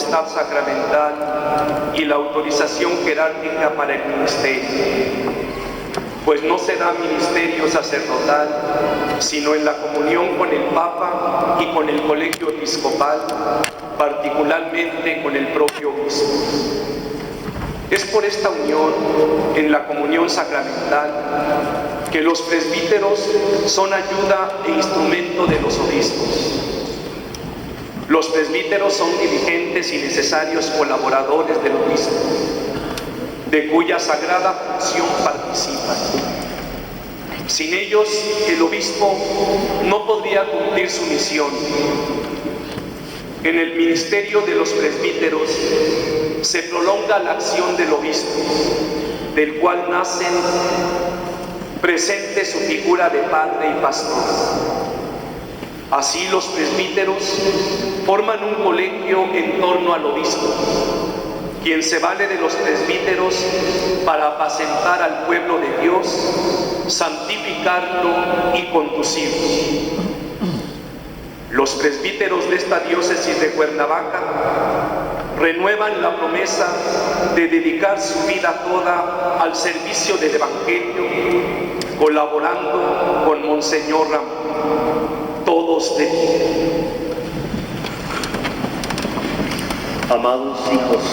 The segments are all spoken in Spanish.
potestad sacramental y la autorización jerárquica para el ministerio, pues no se da ministerio sacerdotal, sino en la comunión con el Papa y con el colegio episcopal, particularmente con el propio obispo. Es por esta unión, en la comunión sacramental, que los presbíteros son ayuda e instrumento de los obispos. Los presbíteros son diligentes y necesarios colaboradores del obispo, de cuya sagrada función participan. Sin ellos, el obispo no podría cumplir su misión. En el ministerio de los presbíteros se prolonga la acción del obispo, del cual nacen presente su figura de padre y pastor. Así los presbíteros forman un colegio en torno al obispo, quien se vale de los presbíteros para apacentar al pueblo de Dios, santificarlo y conducirlo. Los presbíteros de esta diócesis de Cuernavaca renuevan la promesa de dedicar su vida toda al servicio del Evangelio, colaborando con Monseñor Ramón. Todos de pie. Amados hijos,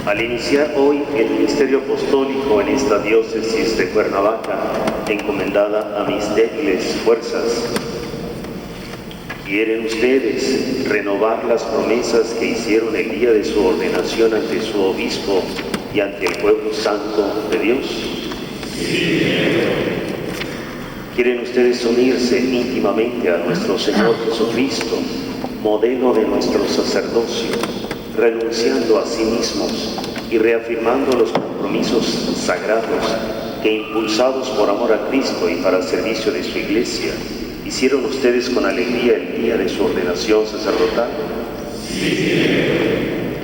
al iniciar hoy el ministerio apostólico en esta diócesis de Cuernavaca, encomendada a mis débiles fuerzas, ¿quieren ustedes renovar las promesas que hicieron el día de su ordenación ante su obispo y ante el pueblo santo de Dios? Sí. ¿Quieren ustedes unirse íntimamente a nuestro Señor Jesucristo, modelo de nuestro sacerdocio, renunciando a sí mismos y reafirmando los compromisos sagrados que, impulsados por amor a Cristo y para el servicio de su Iglesia, hicieron ustedes con alegría el día de su ordenación sacerdotal? Sí.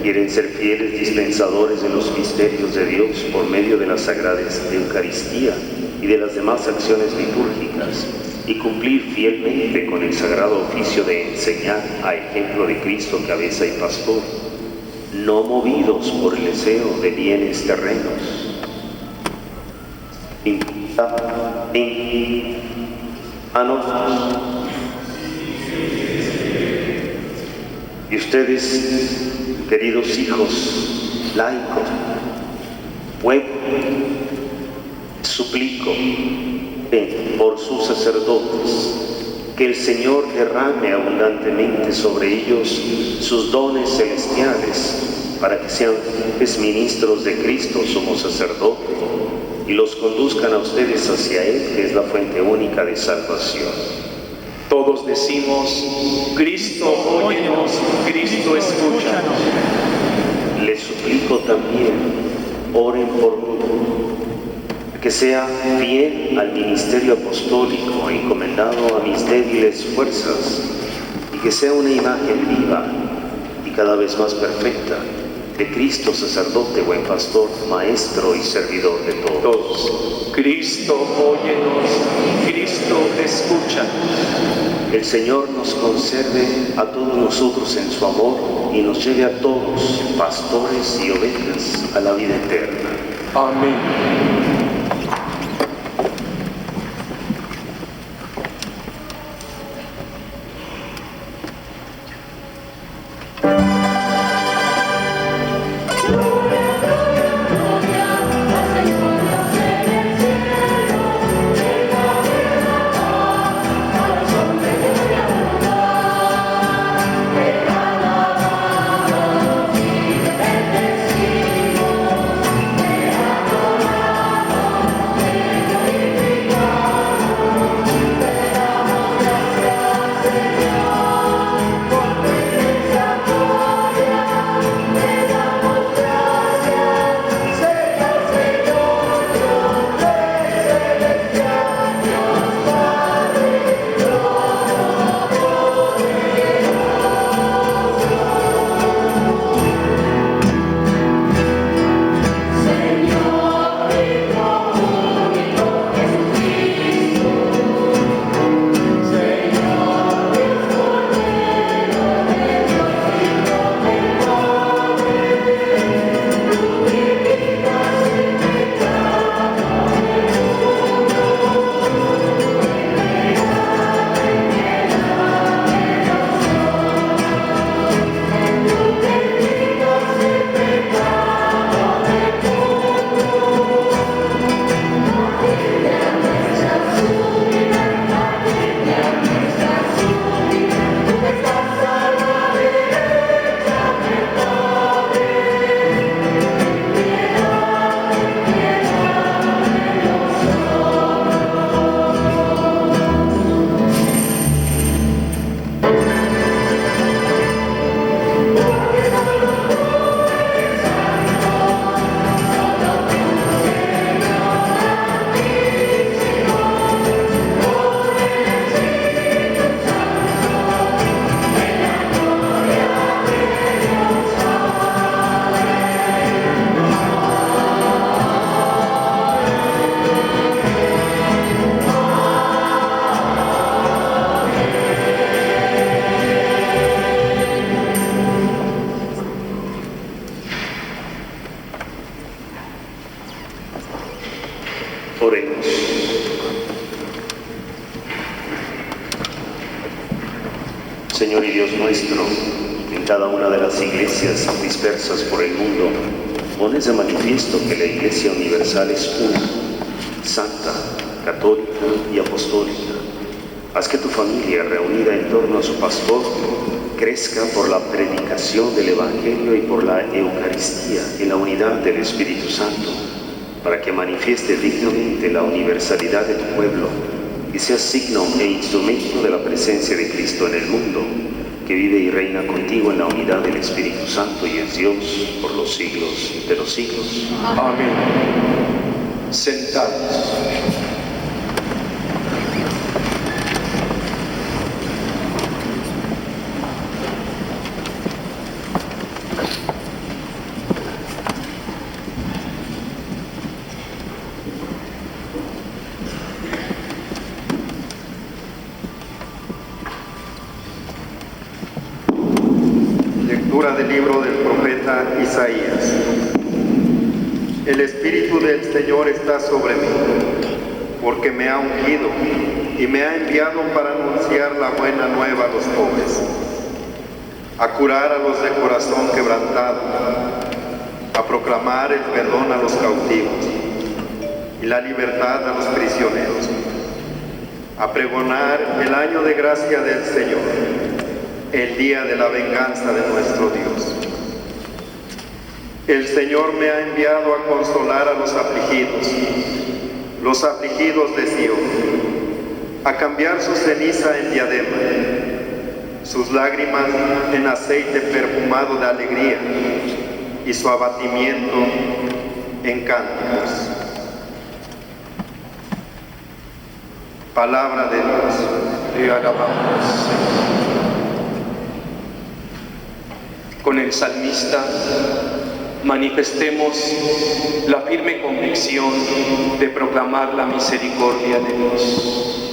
¿Quieren ser fieles dispensadores de los misterios de Dios por medio de la Sagrada Eucaristía y de las demás acciones litúrgicas, y cumplir fielmente con el sagrado oficio de enseñar a ejemplo de Cristo, cabeza y pastor, no movidos por el deseo de bienes terrenos? Y ustedes, queridos hijos, laicos, pueblo, suplico por sus sacerdotes que el Señor derrame abundantemente sobre ellos sus dones celestiales para que sean ministros de Cristo, sumo sacerdote, y los conduzcan a ustedes hacia Él, que es la fuente única de salvación. Todos decimos: Cristo, óyenos, Cristo, escúchanos. Les suplico también, oren por mí, que sea fiel al ministerio apostólico encomendado a mis débiles fuerzas, y que sea una imagen viva y cada vez más perfecta de Cristo, sacerdote, buen pastor, maestro y servidor de todos. Cristo, óyenos, Cristo, escúchanos. El Señor nos conserve a todos nosotros en su amor y nos lleve a todos, pastores y ovejas, a la vida eterna. Amén. Oremos. Señor y Dios nuestro, en cada una de las iglesias dispersas por el mundo, pones de manifiesto que la Iglesia Universal es una, santa, católica y apostólica. Haz que tu familia, reunida en torno a su pastor, crezca por la predicación del Evangelio y por la Eucaristía en la unidad del Espíritu Santo, para que manifieste dignamente la universalidad de tu pueblo y sea signo e instrumento de la presencia de Cristo en el mundo, que vive y reina contigo en la unidad del Espíritu Santo y es Dios por los siglos de los siglos. Amén. Sentados. Lectura del libro del profeta Isaías. El Espíritu del Señor está sobre mí, porque me ha ungido y me ha enviado para anunciar la buena nueva a los pobres, a curar a los de corazón quebrantado, a proclamar el perdón a los cautivos y la libertad a los prisioneros, a pregonar el año de gracia del Señor, el día de la venganza de nuestro Dios. El Señor me ha enviado a consolar a los afligidos de Sion, a cambiar su ceniza en diadema, sus lágrimas en aceite perfumado de alegría y su abatimiento en cánticos. Palabra de Dios. Te alabamos. Con el salmista manifestemos la firme convicción de proclamar la misericordia de Dios.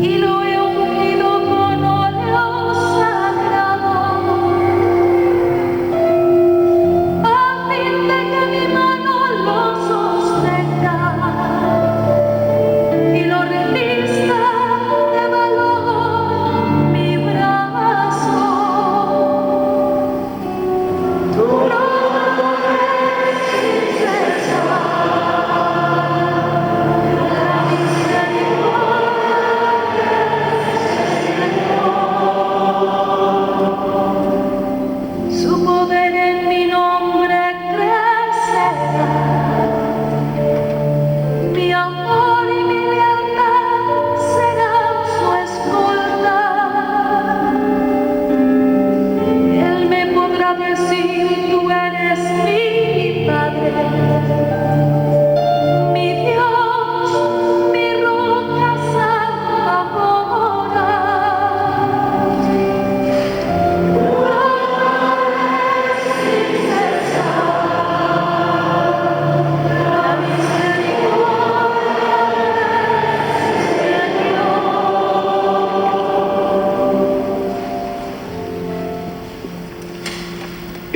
Y lo he ungido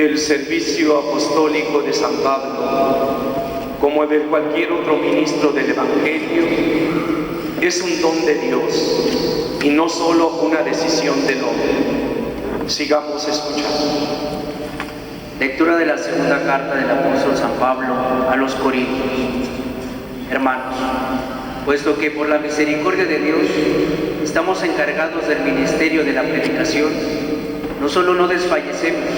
El servicio apostólico de San Pablo, como de cualquier otro ministro del Evangelio, es un don de Dios y no solo una decisión del hombre. Sigamos escuchando. Lectura de la segunda carta del apóstol San Pablo a los Corintios. Hermanos, puesto que por la misericordia de Dios estamos encargados del ministerio de la predicación, no solo no desfallecemos,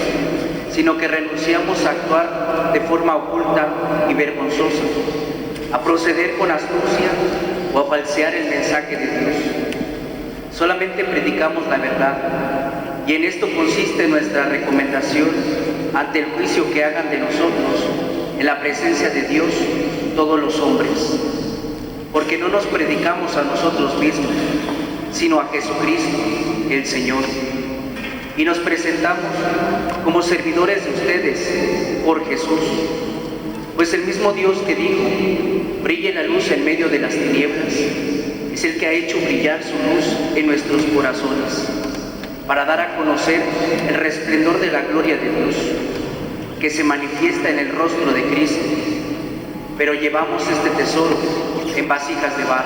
sino que renunciamos a actuar de forma oculta y vergonzosa, a proceder con astucia o a falsear el mensaje de Dios. Solamente predicamos la verdad, y en esto consiste nuestra recomendación ante el juicio que hagan de nosotros en la presencia de Dios todos los hombres. Porque no nos predicamos a nosotros mismos, sino a Jesucristo, el Señor. Y nos presentamos como servidores de ustedes por Jesús. Pues el mismo Dios que dijo, brille la luz en medio de las tinieblas, es el que ha hecho brillar su luz en nuestros corazones, para dar a conocer el resplendor de la gloria de Dios, que se manifiesta en el rostro de Cristo. Pero llevamos este tesoro en vasijas de barro,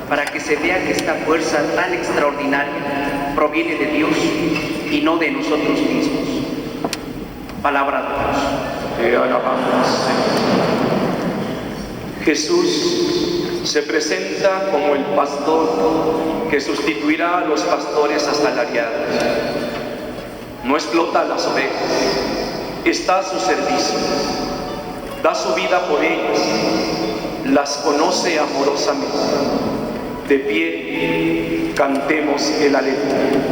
para que se vea que esta fuerza tan extraordinaria proviene de Dios y no de nosotros mismos. Palabra de Dios. Te alabamos, Señor. Jesús se presenta como el pastor que sustituirá a los pastores asalariados. No explota a las ovejas, está a su servicio, da su vida por ellas, las conoce amorosamente. De pie, cantemos el aleluya.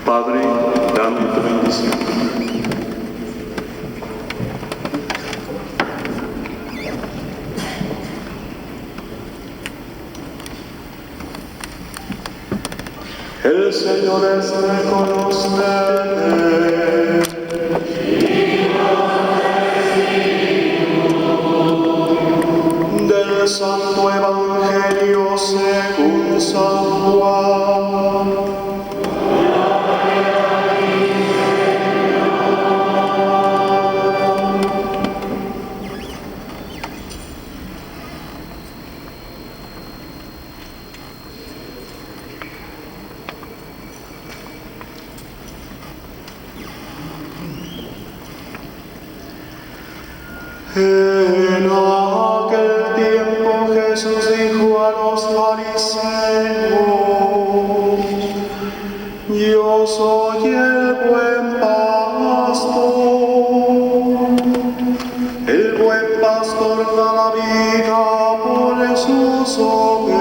Padre, dame tu bendición. El Señor esté con ustedes. Del Santo Evangelio según San Juan. En aquel tiempo Jesús dijo a los fariseos: Yo soy el buen pastor. El buen pastor da la vida por sus ovejas.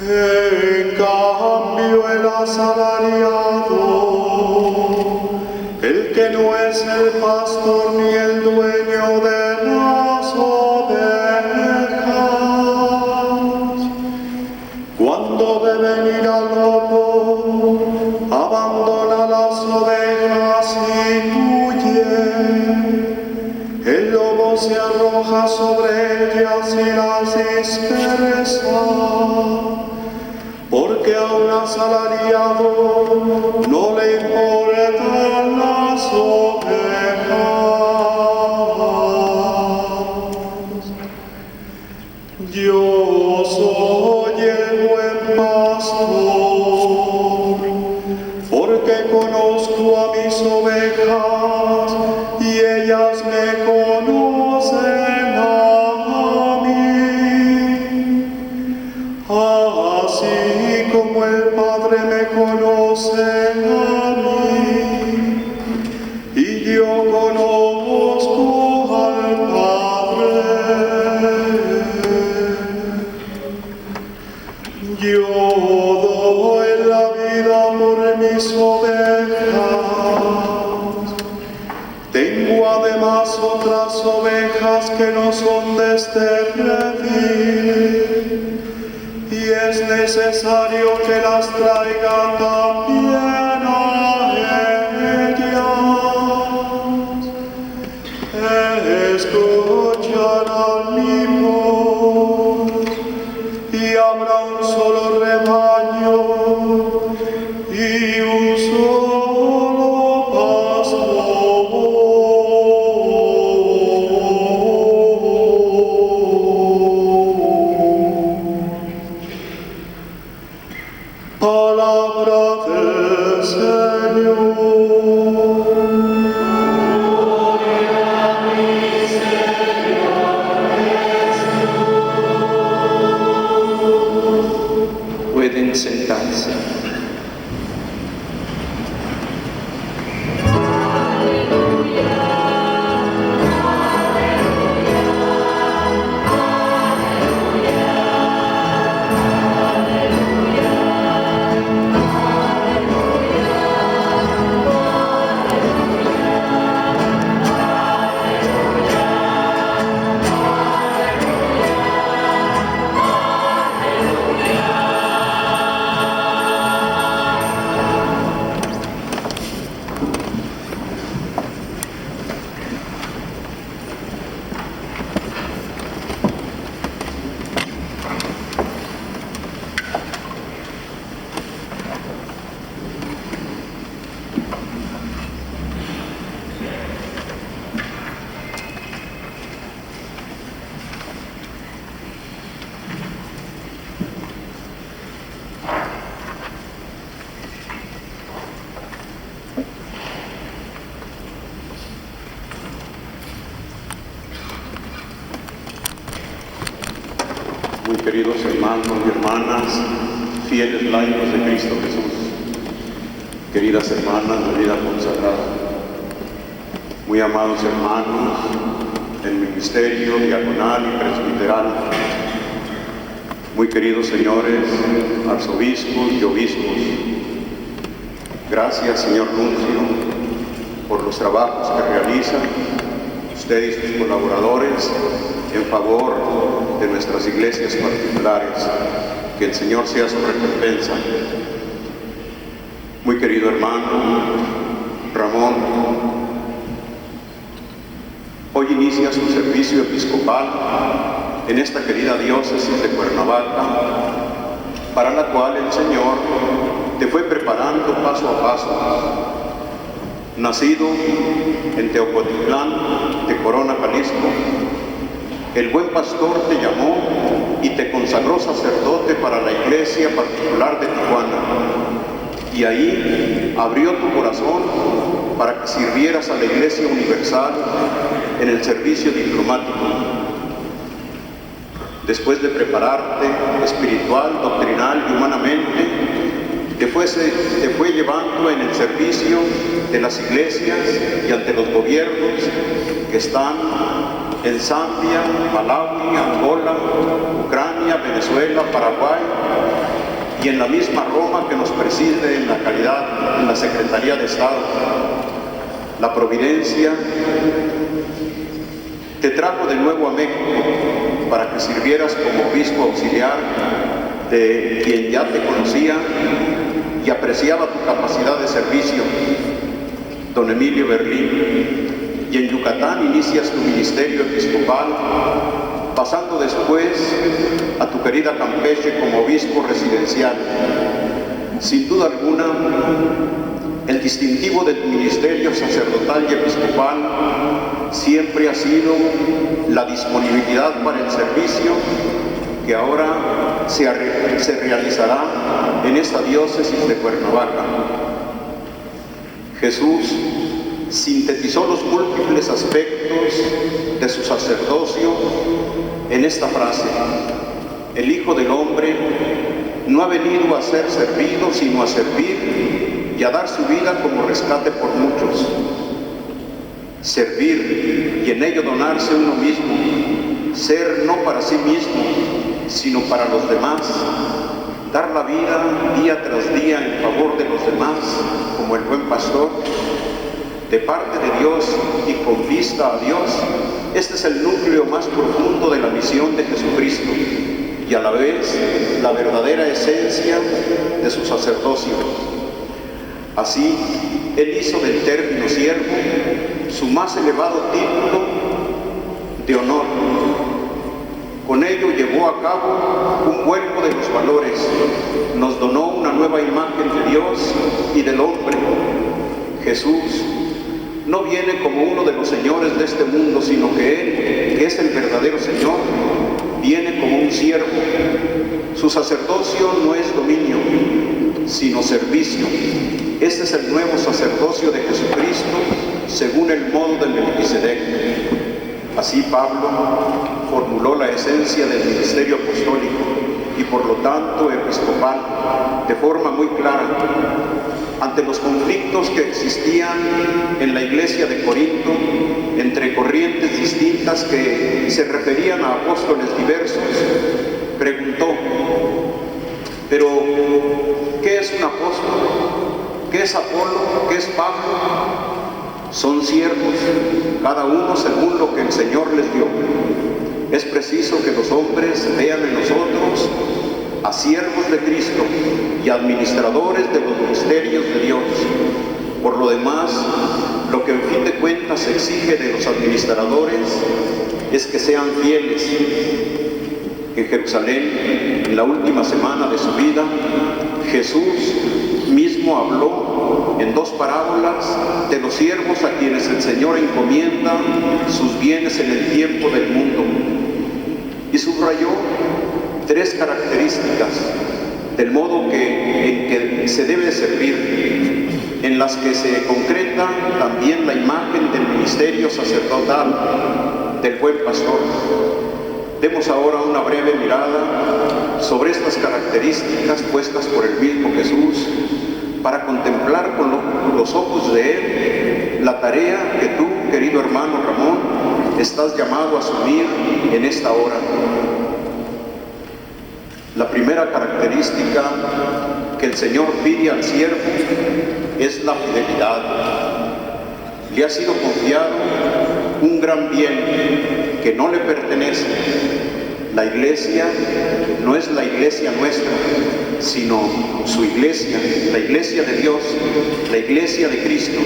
En cambio el asalariado, el que no es el pastor ni el dueño de las ovejas, se arroja sobre ellas y las dispersa, porque a un asalariado no le importan las ovejas. Yo soy el buen pastor, porque conozco a mis ovejas y ellas me conocen a mí. Así como el Padre me conoce a mí, y yo conozco al Padre. Yo doy la vida por mis ovejas. Tengo además otras ovejas que no son de este redil, y es necesario que las traiga también a ellas. Escucharán mi voz, y habrá un solo rebaño y un solo pastor. Palabra del Señor. Pueden sentarse. Muy queridos hermanos y hermanas, fieles laicos de Cristo Jesús, queridas hermanas de vida consagrada, muy amados hermanos del ministerio diaconal y presbiteral, muy queridos señores arzobispos y obispos, gracias señor nuncio por los trabajos que realizan usted y sus colaboradores en favor de nuestras iglesias particulares. Que el Señor sea su recompensa. Muy querido hermano Ramón, hoy inicia su servicio episcopal en esta querida diócesis de Cuernavaca, para la cual el Señor te fue preparando paso a paso. Nacido en Teocotitlán de Corona, Jalisco, el buen pastor te llamó y te consagró sacerdote para la iglesia particular de Tijuana, y ahí abrió tu corazón para que sirvieras a la Iglesia Universal en el servicio diplomático. Después de prepararte espiritual, doctrinal y humanamente, te fue llevando en el servicio de las iglesias y ante los gobiernos que están en Zambia, Malawi, Angola, Ucrania, Venezuela, Paraguay, y en la misma Roma que nos preside en la calidad, en la Secretaría de Estado. La providencia te trajo de nuevo a México para que sirvieras como obispo auxiliar de quien ya te conocía y apreciaba tu capacidad de servicio, don Emilio Berlín. y en Yucatán inicias tu ministerio episcopal, pasando después a tu querida Campeche como obispo residencial. Sin duda alguna, el distintivo del ministerio sacerdotal y episcopal siempre ha sido la disponibilidad para el servicio que ahora se realizará en esta diócesis de Cuernavaca. Jesús sintetizó los múltiples aspectos de su sacerdocio en esta frase: el Hijo del Hombre no ha venido a ser servido, sino a servir y a dar su vida como rescate por muchos. Servir y en ello donarse uno mismo, ser no para sí mismo, sino para los demás, dar la vida día tras día en favor de los demás, como el buen pastor, de parte de Dios y con vista a Dios. Este es el núcleo más profundo de la misión de Jesucristo y a la vez la verdadera esencia de su sacerdocio. Así, Él hizo del término siervo su más elevado título de honor. Con ello llevó a cabo un vuelco de los valores, nos donó una nueva imagen de Dios y del hombre. Jesús no viene como uno de los señores de este mundo, sino que Él, que es el verdadero Señor, viene como un siervo. Su sacerdocio no es dominio, sino servicio. Este es el nuevo sacerdocio de Jesucristo, según el modo de Melquisedec. Así Pablo formuló la esencia del ministerio apostólico y por lo tanto episcopal de forma muy clara. Ante los conflictos que existían en la iglesia de Corinto, entre corrientes distintas que se referían a apóstoles diversos, preguntó: ¿pero qué es un apóstol? ¿Qué es Apolo? ¿Qué es Pablo? Son siervos, cada uno según lo que el Señor les dio. Es preciso que los hombres vean en nosotros a siervos de Cristo y administradores de los misterios de Dios. Por lo demás, lo que en fin de cuentas se exige de los administradores es que sean fieles. En Jerusalén, en la última semana de su vida, Jesús mismo habló en dos parábolas de los siervos a quienes el Señor encomienda sus bienes en el tiempo del mundo, y subrayó tres características del modo en que se debe servir, en las que se concreta también la imagen del ministerio sacerdotal del buen pastor. Demos ahora una breve mirada sobre estas características puestas por el mismo Jesús para contemplar con los ojos de Él la tarea que tú, querido hermano Ramón, estás llamado a asumir en esta hora. La primera característica que el Señor pide al siervo es la fidelidad. Le ha sido confiado un gran bien que no le pertenece. La iglesia no es la iglesia nuestra, sino su iglesia, la iglesia de Dios, la iglesia de Cristo.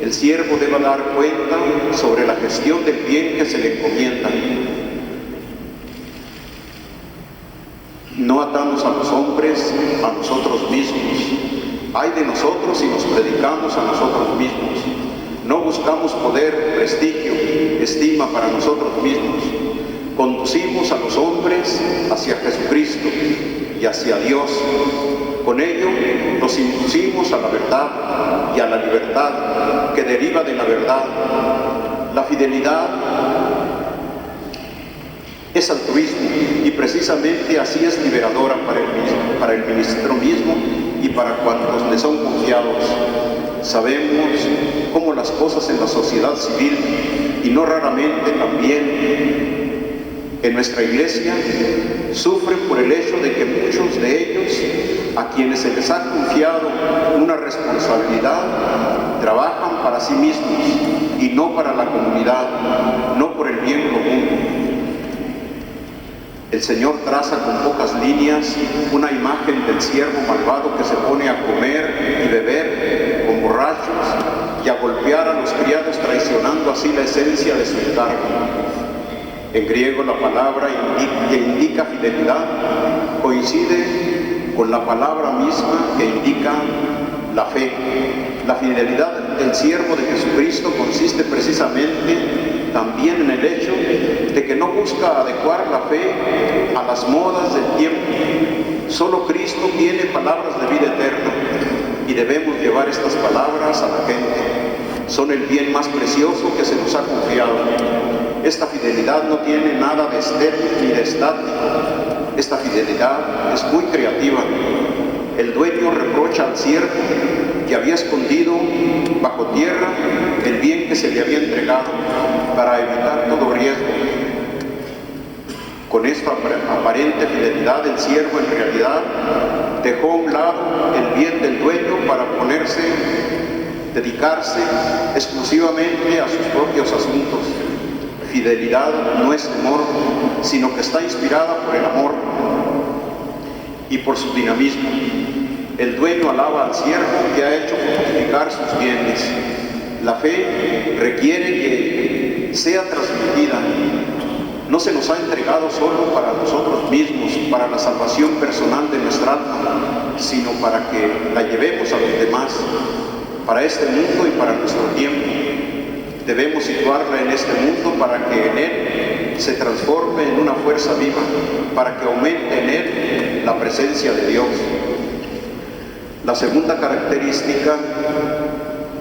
El siervo debe dar cuenta sobre la gestión del bien que se le encomienda. No atamos a los hombres a nosotros mismos. Ay de nosotros si nos predicamos a nosotros mismos. No buscamos poder, prestigio, estima para nosotros mismos. Conducimos a los hombres hacia Jesucristo y hacia Dios. Con ello nos inducimos a la verdad y a la libertad que deriva de la verdad. La fidelidad es altruismo y precisamente así es liberadora para el ministro mismo y para cuantos le son confiados. Sabemos cómo las cosas en la sociedad civil y no raramente también en nuestra iglesia sufren por el hecho de que muchos de ellos, a quienes se les ha confiado una responsabilidad, trabajan para sí mismos y no para la comunidad, no por el bien común. El Señor traza con pocas líneas una imagen del siervo malvado que se pone a comer y beber con borrachos y a golpear a los criados, traicionando así la esencia de su encargo. En griego la palabra que indica fidelidad coincide con la palabra misma que indica la fe. La fidelidad del siervo de Jesucristo consiste precisamente también en el hecho de que no busca adecuar la fe a las modas del tiempo. Solo Cristo tiene palabras de vida eterna y debemos llevar estas palabras a la gente. Son el bien más precioso que se nos ha confiado. Esta fidelidad no tiene nada de estéril ni de estático. Esta fidelidad es muy creativa. El dueño reprocha al siervo que había escondido bajo tierra el bien que se le había entregado para evitar todo riesgo. Con esta aparente fidelidad, el siervo en realidad dejó a un lado el bien del dueño para dedicarse exclusivamente a sus propios asuntos. Fidelidad no es temor, sino que está inspirada por el amor y por su dinamismo. El dueño alaba al siervo que ha hecho fructificar sus bienes. La fe requiere que sea transmitida. No se nos ha entregado solo para nosotros mismos, para la salvación personal de nuestra alma, sino para que la llevemos a los demás, para este mundo y para nuestro tiempo. Debemos situarla en este mundo para que en él se transforme en una fuerza viva, para que aumente en él la presencia de Dios. La segunda característica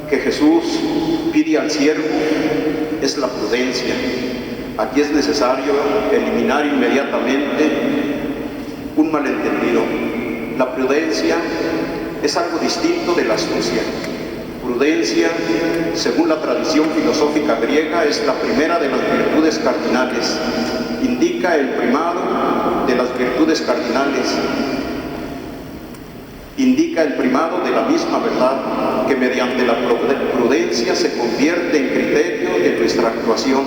que Jesús pide al siervo es la prudencia. Aquí es necesario eliminar inmediatamente un malentendido. La prudencia es algo distinto de la astucia. Prudencia, según la tradición filosófica griega, es la primera de las virtudes cardinales. Indica el primado de las virtudes cardinales. Indica el primado de la misma verdad, que mediante la prudencia se convierte en criterio de nuestra actuación.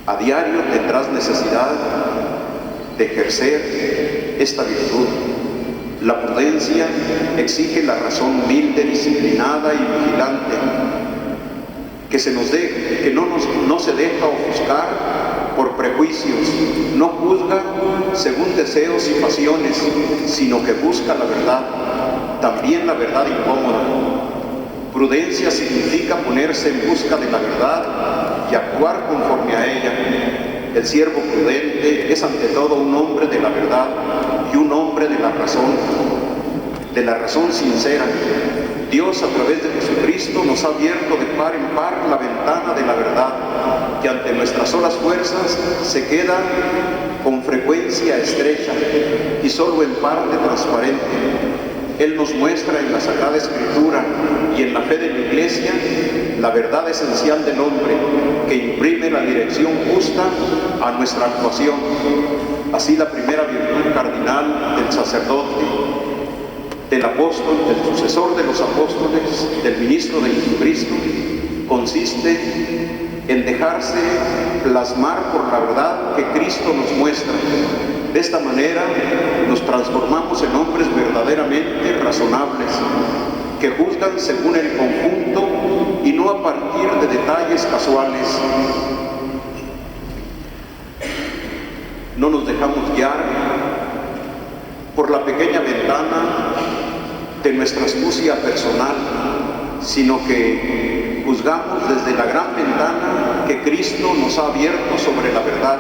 A diario tendrás necesidad de ejercer esta virtud. La prudencia exige la razón humilde, disciplinada y vigilante, que no se deja ofuscar por prejuicios, no juzga según deseos y pasiones, sino que busca la verdad, también la verdad incómoda. Prudencia significa ponerse en busca de la verdad y actuar conforme a ella. El siervo prudente es ante todo un hombre de la verdad y un hombre de la razón sincera. Dios, a través de Jesucristo, nos ha abierto de par en par la ventana de la verdad, que ante nuestras solas fuerzas se queda con frecuencia estrecha y solo en parte transparente. Él nos muestra en la Sagrada Escritura y en la fe de la Iglesia la verdad esencial del hombre, que imprime la dirección justa a nuestra actuación. Así, la primera virtud cardinal del sacerdote, del apóstol, del sucesor de los apóstoles, del ministro de Jesucristo, consiste en dejarse plasmar por la verdad que Cristo nos muestra. De esta manera nos transformamos en hombres verdaderamente razonables, que juzgan según el conjunto y no a partir de detalles casuales. No nos dejamos guiar por la pequeña ventana de nuestra astucia personal, sino que juzgamos desde la gran ventana que Cristo nos ha abierto sobre la verdad.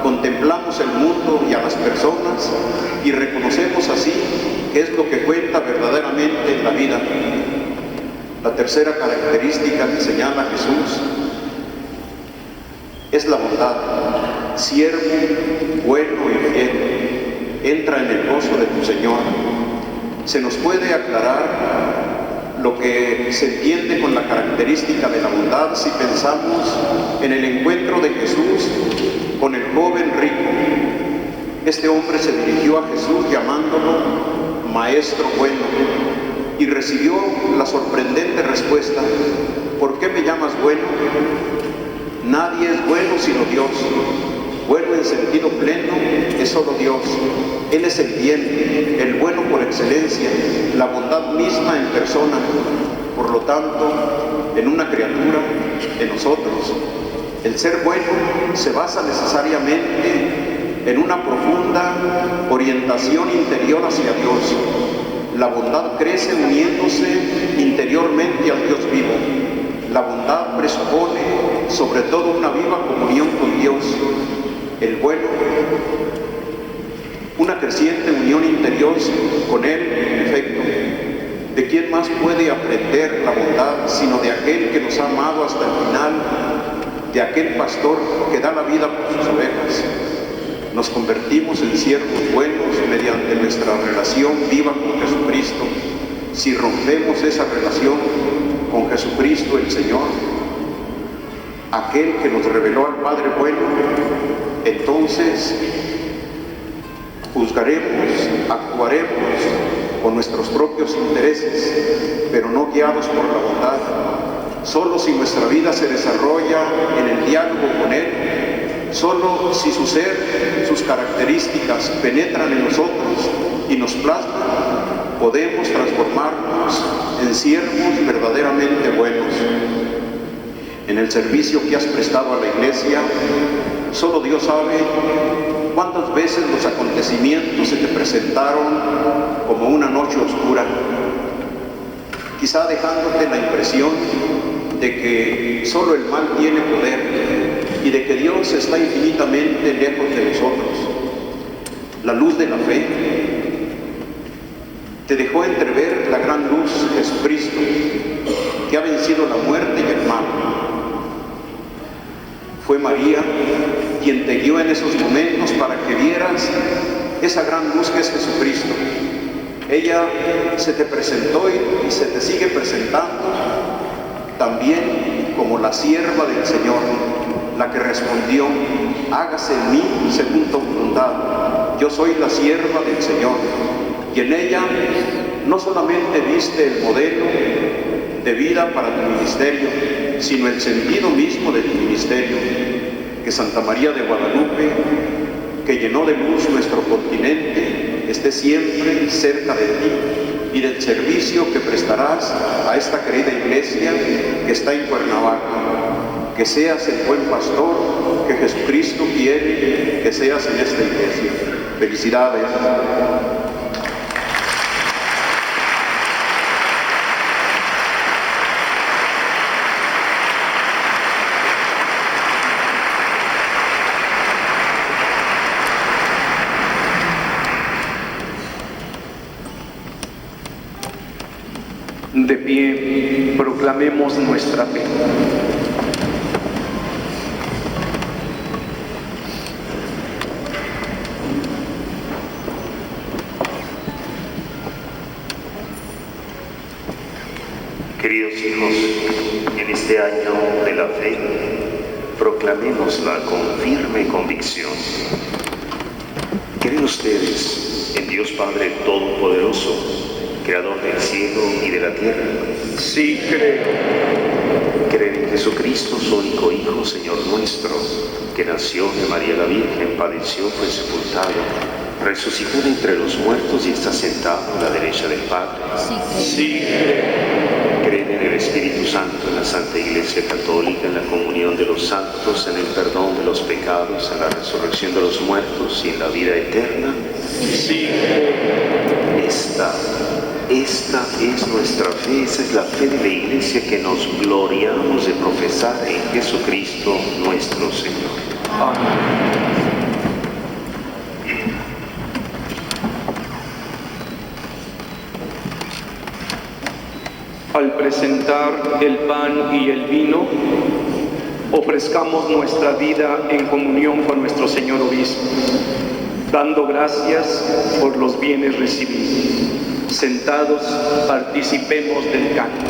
Contemplamos el mundo y a las personas y reconocemos así qué es lo que cuenta verdaderamente en la vida. La tercera característica que señala Jesús es la bondad. Siervo bueno y fiel, entra en el gozo de tu Señor. Se nos puede aclarar lo que se entiende con la característica de la bondad si pensamos en el encuentro de Jesús con el joven rico. Este hombre se dirigió a Jesús llamándolo Maestro bueno y recibió la sorprendente respuesta: ¿por qué me llamas bueno? Nadie es bueno sino Dios. Bueno en sentido pleno es solo Dios. Él es el bien, el bueno por excelencia, la bondad misma en persona. Por lo tanto, en una criatura, en nosotros, el ser bueno se basa necesariamente en una profunda orientación interior hacia Dios. La bondad crece uniéndose interiormente al Dios vivo. La bondad presupone sobre todo una viva comunión con Dios. El bueno, una creciente unión interior con Él, en efecto. ¿De quién más puede aprender la bondad sino de aquel que nos ha amado hasta el final, de aquel pastor que da la vida por sus ovejas? Nos convertimos en siervos buenos mediante nuestra relación viva con Jesucristo. Si rompemos esa relación con Jesucristo el Señor, aquel que nos reveló al Padre bueno, entonces juzgaremos, actuaremos con nuestros propios intereses, pero no guiados por la bondad. Solo si nuestra vida se desarrolla en el diálogo con Él, solo si su ser, sus características penetran en nosotros y nos plasman, podemos transformarnos en siervos verdaderamente buenos. En el servicio que has prestado a la Iglesia, solo Dios sabe cuántas veces los acontecimientos se te presentaron como una noche oscura, quizá dejándote la impresión de que solo el mal tiene poder y de que Dios está infinitamente lejos de nosotros. La luz de la fe te dejó entrever la gran luz, Jesucristo, que ha vencido la muerte y el mal. Fue María quien te guió en esos momentos para que vieras esa gran luz que es Jesucristo. Ella se te presentó y se te sigue presentando también como la sierva del Señor, la que respondió: hágase en mí según tu voluntad. Yo soy la sierva del Señor. Y en ella no solamente viste el modelo de vida para tu ministerio, sino el sentido mismo de tu ministerio. Que Santa María de Guadalupe, que llenó de luz nuestro continente, esté siempre cerca de ti y del servicio que prestarás a esta querida iglesia que está en Cuernavaca. Que seas el buen pastor que Jesucristo quiere que seas en esta iglesia. Felicidades. De pie, proclamemos nuestra fe. Queridos hijos, en este año de la fe, proclamémosla con firme convicción. ¿Creen ustedes en Dios Padre Todopoderoso, Creador del cielo y de la tierra? Sí, creo. ¿Creen en Jesucristo, su único Hijo, Señor nuestro, que nació de María la Virgen, padeció, fue sepultado, resucitó de entre los muertos y está sentado a la derecha del Padre? Sí, creo. ¿Creen en el Espíritu Santo, en la Santa Iglesia Católica, en la comunión de los santos, en el perdón de los pecados, en la resurrección de los muertos y en la vida eterna? Sí, creo. Esta es nuestra fe, esa es la fe de la Iglesia que nos gloriamos de profesar en Jesucristo nuestro Señor. Amén. Al presentar el pan y el vino, ofrezcamos nuestra vida en comunión con nuestro Señor Obispo, dando gracias por los bienes recibidos. Sentados, participemos del canto.